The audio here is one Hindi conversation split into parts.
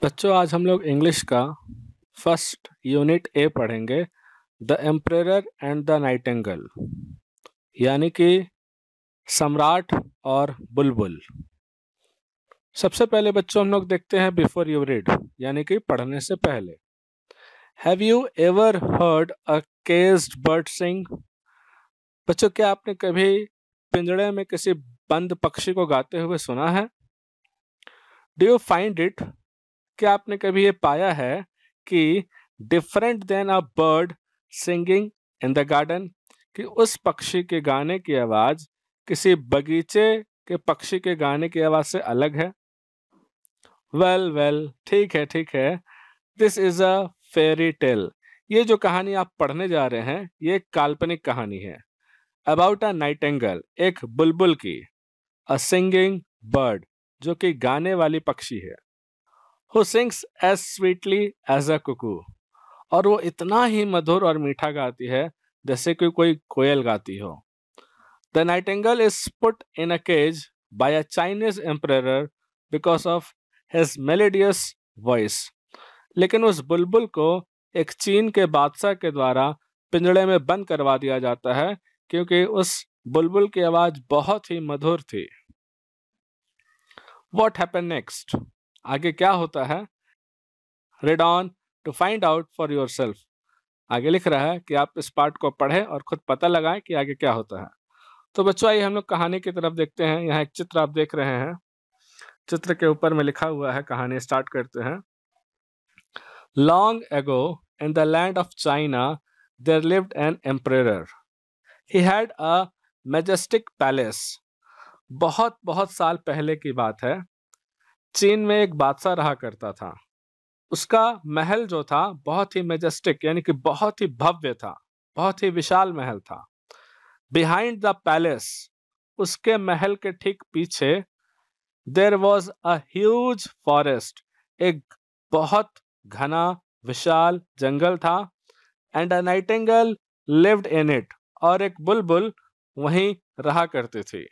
बच्चों आज हम लोग इंग्लिश का फर्स्ट यूनिट ए पढ़ेंगे। The emperor and the Nightingale, यानी कि सम्राट और बुलबुल। सबसे पहले बच्चों हम लोग देखते हैं बिफोर यू रीड, यानी कि पढ़ने से पहले। Have you ever heard a caged bird sing? बच्चों क्या आपने कभी पिंजड़े में किसी बंद पक्षी को गाते हुए सुना है? डू यू फाइंड इट, क्या आपने कभी ये पाया है कि different than a bird singing in the garden, कि उस पक्षी के गाने की आवाज किसी बगीचे के पक्षी के गाने की आवाज से अलग है? वेल वेल, ठीक है। This is a fairy tale. ये जो कहानी आप पढ़ने जा रहे हैं ये एक काल्पनिक कहानी है। अबाउट अ नाइटिंगेल, एक बुलबुल की। अ सिंगिंग बर्ड, जो कि गाने वाली पक्षी है। Who sings as sweetly as a cuckoo, और वो इतना ही मधुर और मीठा गाती है जैसे कि कोई कोयल गाती हो। The nightingale is put in a cage by a Chinese emperor because of his melodious voice, लेकिन उस बुलबुल को एक चीन के बादशाह के द्वारा पिंजड़े में बंद करवा दिया जाता है क्योंकि उस बुलबुल की आवाज बहुत ही मधुर थी। वॉट हैपन नेक्स्ट, आगे क्या होता है? Read on to find out for yourself. आगे लिख रहा है कि आप इस पार्ट को पढ़ें और खुद पता लगाएं कि आगे क्या होता है। तो बच्चों आइए हम लोग कहानी की तरफ देखते हैं। यहाँ एक चित्र आप देख रहे हैं, चित्र के ऊपर में लिखा हुआ है, कहानी स्टार्ट करते हैं। Long ago in the land of China there lived an emperor. He had a majestic palace. बहुत बहुत साल पहले की बात है। चीन में एक बादशाह रहा करता था। उसका महल जो था बहुत ही मैजेस्टिक, यानी कि बहुत ही भव्य था, बहुत ही विशाल महल था। बिहाइंड द पैलेस, उसके महल के ठीक पीछे, there was a huge forest, एक बहुत घना विशाल जंगल था। And a nightingale lived in it, और एक बुलबुल वहीं रहा करती थी।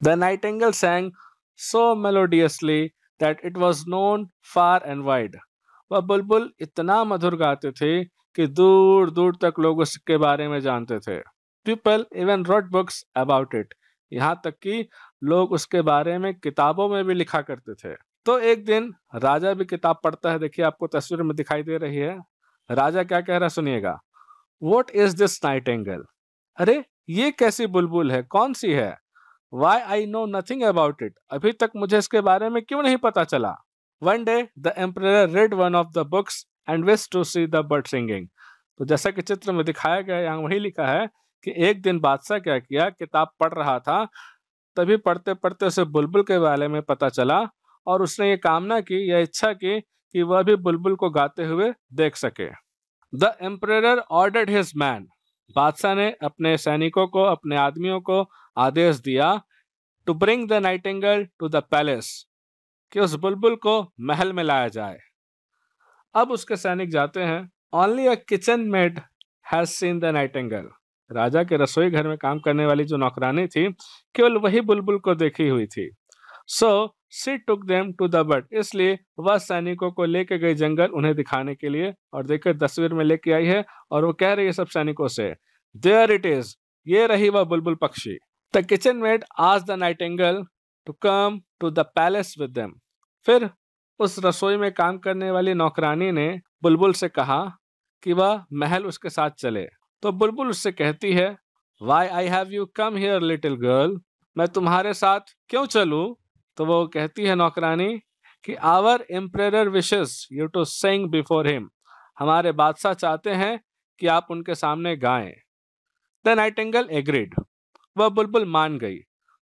The nightingale sang so melodiously that it was known far and wide. वह बुलबुल इतना मधुर गाते थे कि दूर दूर तक लोग उसके बारे में जानते थे। People even wrote books about it. यहाँ तक कि लोग उसके बारे में किताबों में भी लिखा करते थे। तो एक दिन राजा भी किताब पढ़ता है। देखिए आपको तस्वीर में दिखाई दे रही है। राजा क्या कह रहा है सुनिएगा। What is this nightingale? अरे ये कैसी बुलबुल है, कौन सी है? Why I know nothing about it? अभी तक मुझे इसके बारे में क्यों नहीं पता चला? One day the emperor read one of the books and wished to see the bird singing. तो जैसा कि चित्र में दिखाया गया यहाँ वही लिखा है कि एक दिन बादशाह क्या किया, किताब पढ़ रहा था, तभी पढ़ते पढ़ते उसे बुलबुल के बारे में पता चला और उसने ये कामना की, यह इच्छा की कि वह भी बुलबुल को गाते हुए देख सके। The emperor ordered his man, बादशाह ने अपने सैनिकों को, अपने आदमियों को आदेश दिया to bring the nightingale to the palace, कि उस बुलबुल को महल में लाया जाए। अब उसके सैनिक जाते हैं। Only a kitchen maid has seen the nightingale, राजा के रसोई घर में काम करने वाली जो नौकरानी थी केवल वही बुलबुल को देखी हुई थी। So she took them to the bird, इसलिए वह सैनिकों को लेके गई जंगल उन्हें दिखाने के लिए। और देखिए तस्वीर में लेके आई है और वो कह रही है सब सैनिकों से, देयर इट इज, ये रही वह बुलबुल पक्षी। The kitchen maid asked the nightingale to come to the palace with them, फिर उस रसोई में काम करने वाली नौकरानी ने बुलबुल से कहा कि वह महल उसके साथ चले। तो बुलबुल उससे कहती है, why I have you come here little girl, मैं तुम्हारे साथ क्यों चलूं? तो वो कहती है नौकरानी कि our emperor wishes you to sing before him, हमारे बादशाह चाहते हैं कि आप उनके सामने गाएं। द नाइटिंगेल एग्रीड, वह बुलबुल मान गई,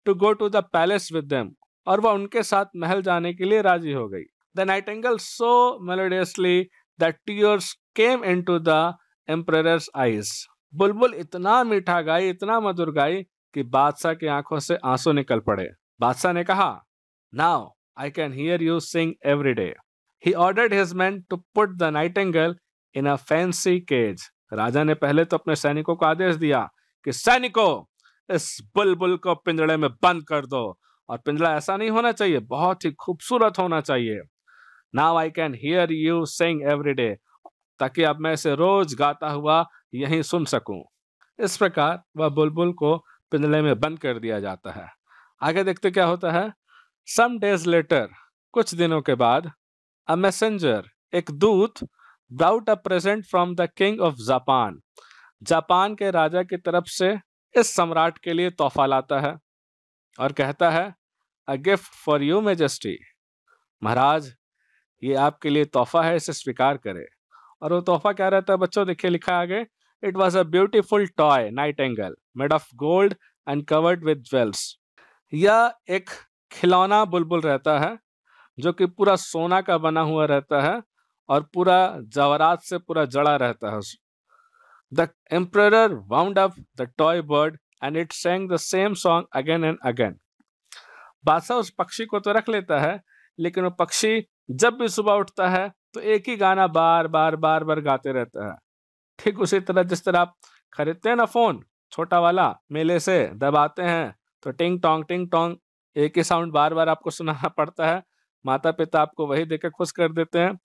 to go to the palace with them, और वह उनके साथ महल जाने के लिए राजी हो गई। The nightingale so melodiously that tears came into the emperor's eyes, बुलबुल इतना मीठा गाई, इतना मधुर गाई कि बादशाह की आंखों से आंसू निकल पड़े। बादशाह ने कहा, now I can hear you sing every day. He ordered his man to put the nightingale in a fancy cage, राजा ने पहले तो अपने सैनिकों को आदेश दिया कि सैनिकों, इस बुलबुल को पिंजड़े में बंद कर दो, और पिंजड़ा ऐसा नहीं होना चाहिए, बहुत ही खूबसूरत होना चाहिए। Now I can hear you sing every day, ताकि अब मैं इसे रोज गाता हुआ यहीं सुन सकूं। इस प्रकार वह बुलबुल को पिंजड़े में बंद कर दिया जाता है। आगे देखते क्या होता है। सम डेज लेटर, कुछ दिनों के बाद, अ मैसेंजर, एक दूत, brought a present from the king of Japan, Japan के राजा की तरफ से इस सम्राट के लिए तोहफा लाता है और कहता है, a gift for you majesty, महाराज ये आपके लिए तोहफा है, इसे स्वीकार करें। और वो तोहफा क्या रहता है बच्चों, देखिए लिखा है आगे, it was a beautiful toy Nightingale made of gold and covered with jewels. यह एक खिलौना बुलबुल रहता है जो कि पूरा सोना का बना हुआ रहता है और पूरा जवाहरात से पूरा जड़ा रहता है। The emperor wound up the toy bird and it sang the same song again and again. बादशाह उस पक्षी को तो रख लेता है, लेकिन वो पक्षी जब भी सुबह उठता है तो एक ही गाना बार बार बार बार गाते रहता है। ठीक उसी तरह जिस तरह आप खरीदते हैं ना फोन छोटा वाला, मेले से दबाते हैं तो टिंग टोंग एक ही साउंड बार बार आपको सुनाना पड़ता है, माता पिता आपको वही देकर खुश कर देते हैं।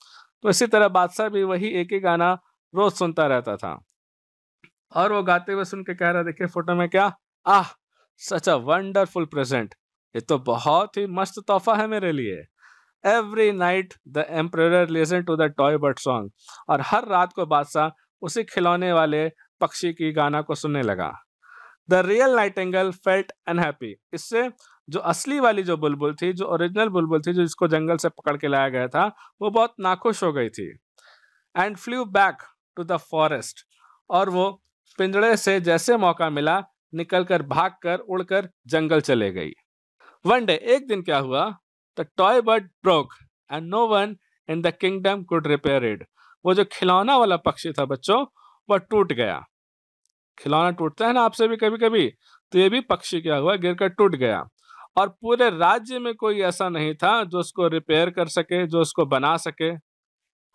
तो इसी तरह बादशाह भी वही एक ही गाना रोज सुनता रहता था और वो गाते हुए सुन के कह रहा, देखिए फोटो में क्या, आह सच अ वंडरफुल प्रेजेंट, ये तो बहुत ही मस्त तोहफा है मेरे लिए। Every night the emperor listen to the toy bird song, और हर रात को बादशाह उसी खिलौने वाले पक्षी की गाना को सुनने लगा। The real Nightingale felt unhappy, इससे जो असली वाली जो बुलबुल थी, जो ओरिजिनल बुलबुल थी, जो इसको जंगल से पकड़ के लाया गया था, वो बहुत नाखुश हो गई थी। And flew back to the forest, और वो पिंजड़े से जैसे मौका मिला निकलकर भागकर उड़कर जंगल चले गई। वन डे, एक दिन क्या हुआ, the toy bird broke and no one in the kingdom could repair it. वो जो खिलौना वाला पक्षी था बच्चों, वह टूट गया। खिलौना टूटता है ना आपसे भी कभी कभी, तो ये भी पक्षी क्या हुआ, गिरकर टूट गया। और पूरे राज्य में कोई ऐसा नहीं था जो उसको रिपेयर कर सके, जो उसको बना सके।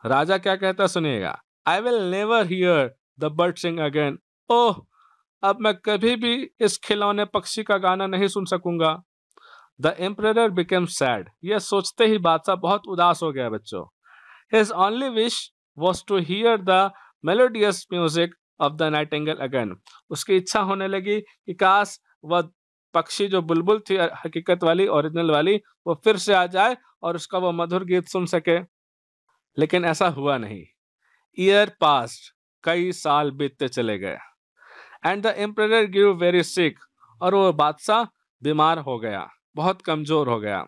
राजा क्या कहता सुनिएगा, I will never hear the bird sing again. ओह, अब मैं कभी भी इस खिलौने पक्षी का गाना नहीं सुन सकूंगा। द एम्परर बिकेम सैड, यह सोचते ही बादशाह बहुत उदास हो गया बच्चों। His only wish was to hear the melodious music of the nightingale again. उसकी इच्छा होने लगी कि काश वह पक्षी जो बुलबुल थी हकीकत वाली, ओरिजिनल वाली, वो फिर से आ जाए और उसका वो मधुर गीत सुन सके। लेकिन ऐसा हुआ नहीं। ईयर पास्ट, कई साल बीतते चले गए। And the emperor grew very sick, और वो बादशाह बीमार हो गया, बहुत कमजोर हो गया।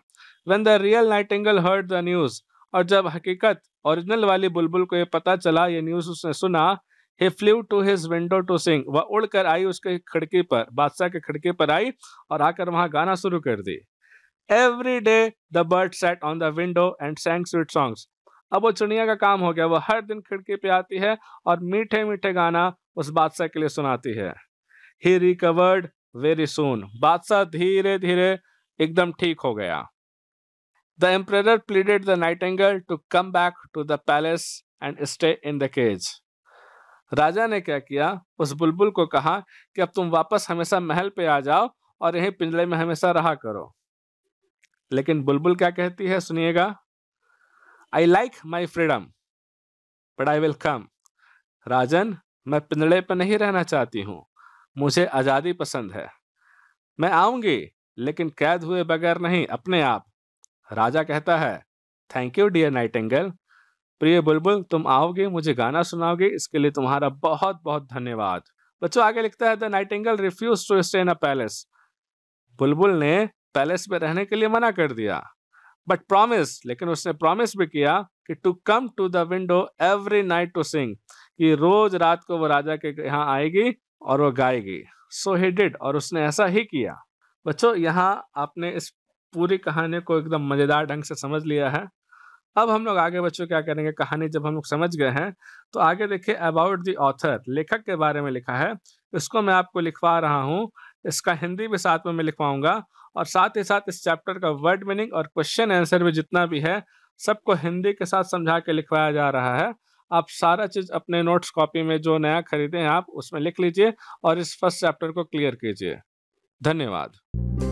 When the real Nightingale heard the news, और जब हकीकत ओरिजिनल वाली बुलबुल को ये पता चला, ये न्यूज उसने सुना, he flew to his window to sing, वह उड़कर आई उसके खिड़की पर, बादशाह के खिड़की पर आई और आकर वहां गाना शुरू कर दी। Every day the bird sat on the window and sang sweet songs। अब वो चिड़िया का काम हो गया, वो हर दिन खिड़की पे आती है और मीठे मीठे गाना उस बादशाह के लिए सुनाती है। He recovered very soon, बादशाह धीरे धीरे एकदम ठीक हो गया। The emperor pleaded the nightingale to come back to the palace and stay in the cage। राजा ने क्या किया, उस बुलबुल को कहा कि अब तुम वापस हमेशा महल पे आ जाओ और यहीं पिंजरे में हमेशा रहा करो। लेकिन बुलबुल क्या कहती है सुनिएगा, I like my freedom but I will come. राजन, मैं पिंजरे पे नहीं रहना चाहती हूँ, मुझे आजादी पसंद है, मैं आऊंगी लेकिन कैद हुए बगैर नहीं, अपने आप। राजा कहता है, थैंक यू डियर नाइटिंगेल, प्रिय बुलबुल, तुम आओगे, मुझे गाना सुनाओगे, इसके लिए तुम्हारा बहुत बहुत धन्यवाद। बच्चों आगे लिखता है, the nightingale refuse to stay in a palace. बुलबुल ने पैलेस में रहने के लिए मना कर दिया, बट प्रॉमिस, लेकिन उसने प्रॉमिस भी किया कि to come to the window every night to sing, कि रोज रात को वो राजा के यहाँ आएगी और वो गाएगी। सो ही डिड, और उसने ऐसा ही किया। बच्चों यहाँ आपने इस पूरी कहानी को एकदम मजेदार ढंग से समझ लिया है। अब हम लोग आगे बच्चों क्या करेंगे, कहानी जब हम लोग समझ गए हैं तो आगे देखिए अबाउट द ऑथर, लेखक के बारे में लिखा है, इसको मैं आपको लिखवा रहा हूँ, इसका हिंदी भी साथ में मैं लिखवाऊंगा और साथ ही साथ इस चैप्टर का वर्ड मीनिंग और क्वेश्चन आंसर भी जितना भी है सबको हिंदी के साथ समझा के लिखवाया जा रहा है। आप सारा चीज अपने नोट्स कॉपी में जो नया खरीदे हैं आप उसमें लिख लीजिए और इस फर्स्ट चैप्टर को क्लियर कीजिए। धन्यवाद।